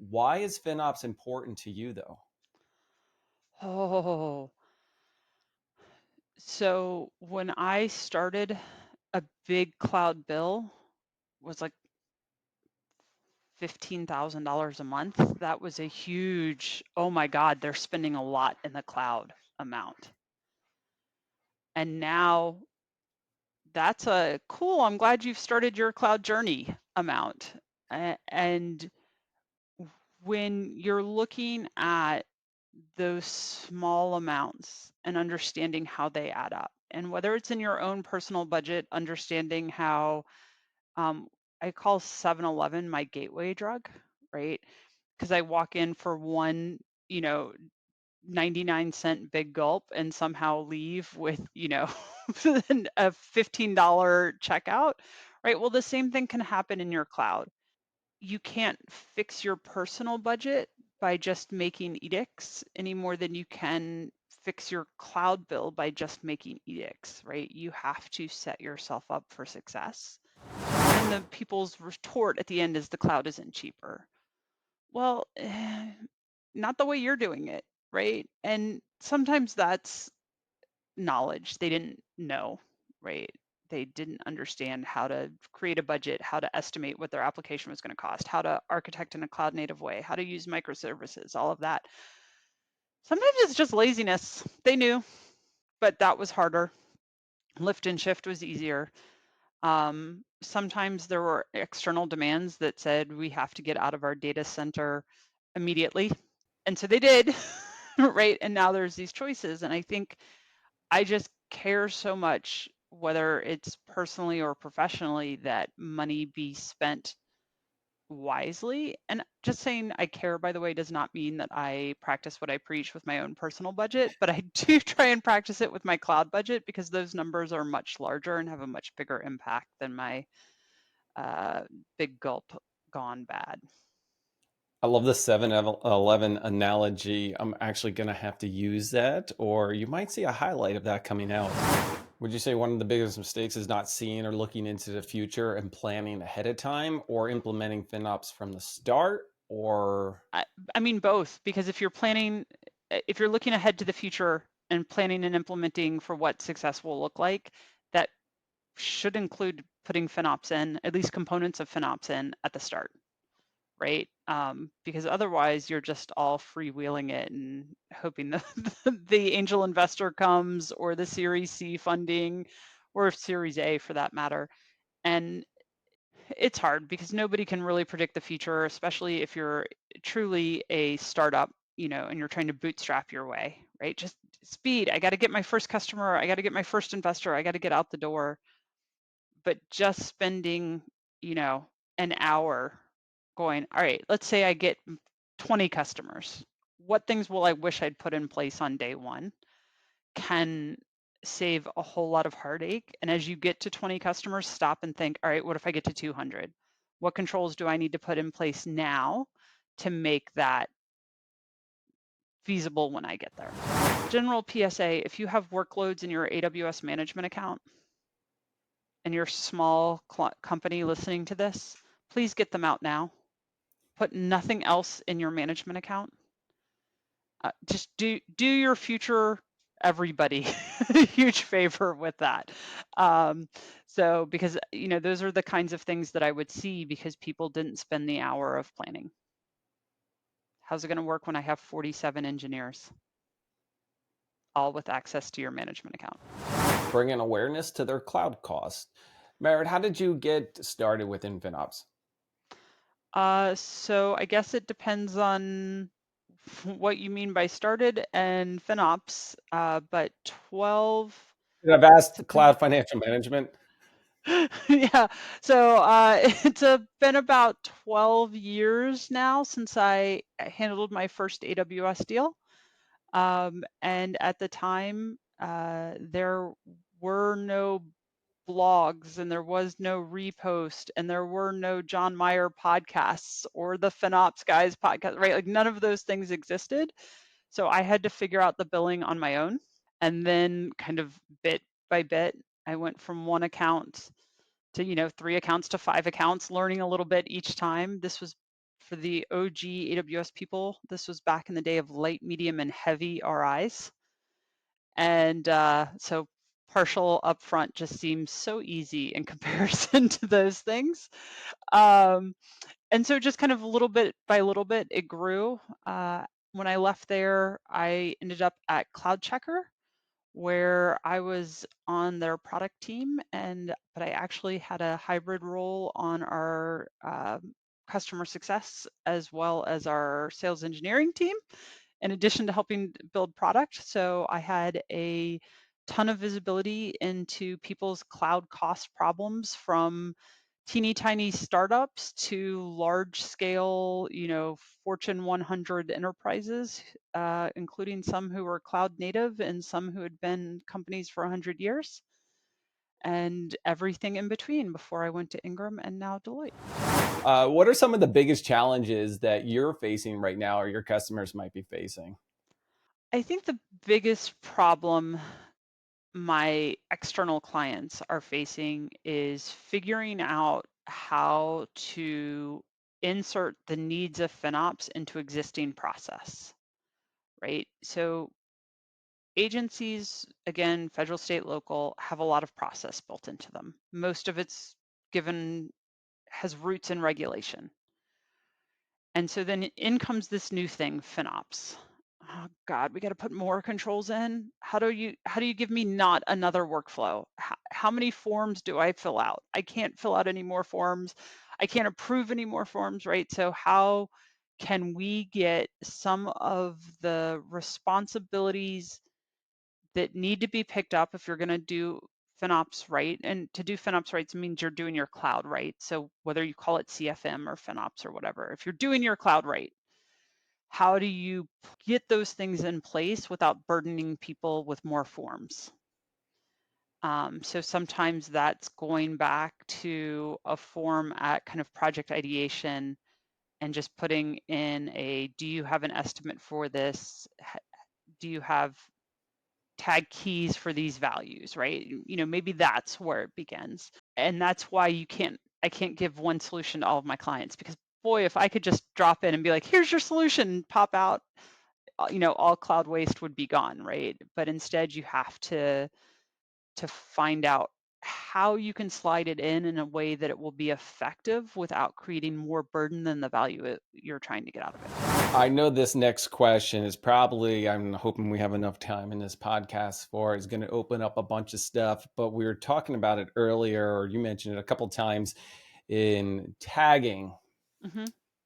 Why is FinOps important to you though? Oh, so when I started, a big cloud bill was like $15,000 a month. That was a huge, oh my God, they're spending a lot in the cloud amount. And now that's a cool, I'm glad you've started your cloud journey amount. And when you're looking at those small amounts and understanding how they add up, and whether it's in your own personal budget, understanding how um, I call 7-Eleven my gateway drug, right? Because I walk in for one, you know, 99-cent big gulp and somehow leave with, a $15 checkout, right? Well, the same thing can happen in your cloud. You can't fix your personal budget by just making edicts any more than you can fix your cloud bill by just making edicts, right? You have to set yourself up for success. And the people's retort at the end is the cloud isn't cheaper. Well, not the way you're doing it, right? And sometimes that's knowledge they didn't know, right? They didn't understand how to create a budget, how to estimate what their application was going to cost, how to architect in a cloud native way, how to use microservices, all of that. Sometimes it's just laziness. They knew, but that was harder. Lift and shift was easier. Sometimes there were external demands that said we have to get out of our data center immediately. And so they did, right? And now there's these choices. And I think I just care so much, whether it's personally or professionally, that money be spent wisely. And just saying I care, by the way, does not mean that I practice what I preach with my own personal budget, but I do try and practice it with my cloud budget because those numbers are much larger and have a much bigger impact than my uh, big gulp gone bad. I love the 7-Eleven analogy. I'm actually going to have to use that, or you might see a highlight of that coming out. Would you say one of the biggest mistakes is not seeing or looking into the future and planning ahead of time, or implementing FinOps from the start? Or I, I mean, both, because if you're planning, if you're looking ahead to the future and planning and implementing for what success will look like, that should include putting FinOps in, at least components of FinOps in at the start, right? Because otherwise you're just all freewheeling it and hoping that the angel investor comes, or the Series C funding, or Series A for that matter. And it's hard because nobody can really predict the future, especially if you're truly a startup, and you're trying to bootstrap your way, right? Just speed. I got to get my first customer. I got to get my first investor. I got to get out the door. But just spending, an hour going, all right, let's say I get 20 customers. What things will I wish I'd put in place on day one? Can save a whole lot of heartache. And as you get to 20 customers, stop and think, all right, what if I get to 200? What controls do I need to put in place now to make that feasible when I get there? General PSA, if you have workloads in your AWS management account and you're a small company listening to this, please get them out now. Put nothing else in your management account. Just do your future everybody a huge favor with that. So because those are the kinds of things that I would see because people didn't spend the hour of planning. How's it going to work when I have 47 engineers, all with access to your management account? bringing awareness to their cloud cost. Marit, how did you get started within FinOps? So I guess it depends on what you mean by started and FinOps, but 12 I've asked September. cloud financial management. Yeah, so it's been about 12 years now since I handled my first AWS deal. And at the time, there were no blogs and there was no repost and there were no Jon Myer podcasts or the FinOps guys podcast, right? Like none of those things existed. So I had to figure out the billing on my own. And then kind of bit by bit, I went from one account to 3 accounts to 5 accounts, learning a little bit each time. This was for the OG AWS people, this was back in the day of light, medium, and heavy RIs. And so partial upfront just seems so easy in comparison to those things. Um, and so just kind of little bit by little bit, it grew. When I left there, I ended up at Cloud Checker, where I was on their product team, but I actually had a hybrid role on our customer success as well as our sales engineering team, in addition to helping build product. So I had a ton of visibility into people's cloud cost problems, from teeny tiny startups to large scale, Fortune 100 enterprises, including some who were cloud native and some who had been companies for 100 years, and everything in between before I went to Ingram and now Deloitte. What are some of the biggest challenges that you're facing right now or your customers might be facing? I think the biggest problem my external clients are facing is figuring out how to insert the needs of FinOps into existing process, right? So agencies, again, federal, state, local, have a lot of process built into them. Most of it's given has roots in regulation. And so then in comes this new thing, FinOps. Oh God, we got to put more controls in. How do you give me not another workflow? How many forms do I fill out? I can't fill out any more forms. I can't approve any more forms, right? So how can we get some of the responsibilities that need to be picked up if you're going to do FinOps right? And to do FinOps right means you're doing your cloud right. So whether you call it CFM or FinOps or whatever, if you're doing your cloud right, how do you get those things in place without burdening people with more forms? So sometimes that's going back to a form at kind of project ideation and just putting in do you have an estimate for this? Do you have tag keys for these values, right? Maybe that's where it begins. And that's why I can't give one solution to all of my clients, because boy, if I could just drop in and be like, here's your solution, pop out, all cloud waste would be gone, right? But instead you have to find out how you can slide it in a way that it will be effective without creating more burden than the value you're trying to get out of it. I know this next question is probably, I'm hoping we have enough time in this podcast for, is going to open up a bunch of stuff, but we were talking about it earlier, or you mentioned it a couple times in tagging. Hmm.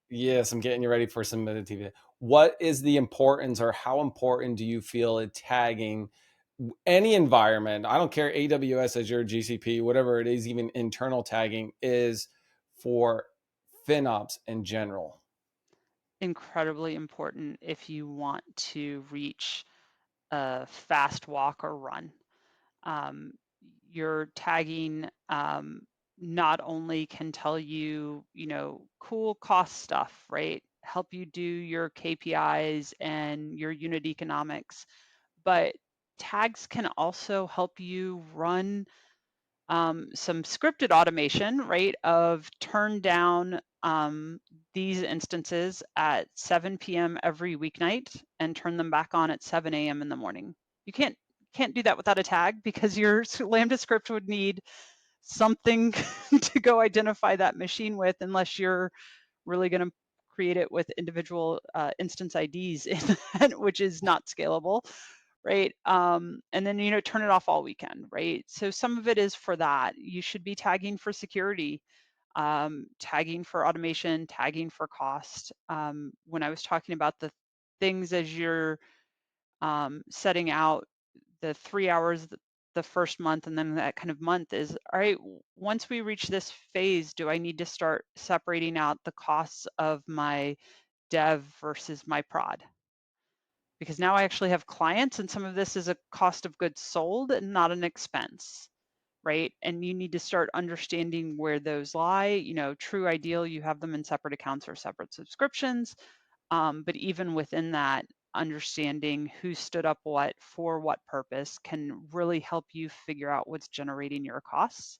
Yes, I'm getting you ready for some TV. What is the importance, or how important do you feel at tagging any environment? I don't care, AWS, Azure, GCP, whatever it is, even internal tagging is for FinOps in general. Incredibly important if you want to reach a fast walk or run. Um, your tagging not only can tell you, cool cost stuff, right? Help you do your KPIs and your unit economics, but tags can also help you run some scripted automation, right? Of turn down these instances at 7 p.m. every weeknight and turn them back on at 7 a.m. in the morning. You can't do that without a tag, because your Lambda script would need something to go identify that machine with, unless you're really going to create it with individual instance IDs in that, which is not scalable, right? And then, turn it off all weekend, right? So some of it is for that. You should be tagging for security, tagging for automation, tagging for cost. When I was talking about the things as you're setting out the 3 hours the first month, and then that kind of month is, all right, once we reach this phase, do I need to start separating out the costs of my dev versus my prod? Because now I actually have clients, and some of this is a cost of goods sold and not an expense, right? And you need to start understanding where those lie. True ideal, you have them in separate accounts or separate subscriptions. But even within that, understanding who stood up what for what purpose can really help you figure out what's generating your costs.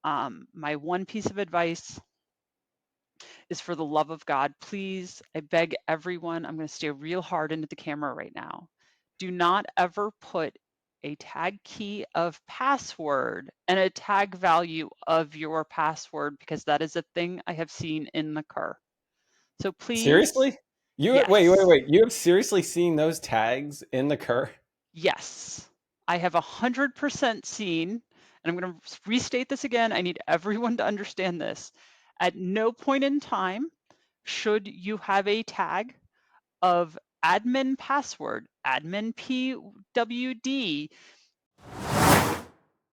My one piece of advice is, for the love of God, please, I beg everyone, I'm going to stare real hard into the camera right now. Do not ever put a tag key of password and a tag value of your password, because that is a thing I have seen in the cur. So please, Seriously? You wait, wait, yes, wait. You have seriously seen those tags in the cur? yes, I have 100% seen, and I'm going to restate this again. I need everyone to understand this. At no point in time should you have a tag of admin password, admin PWD,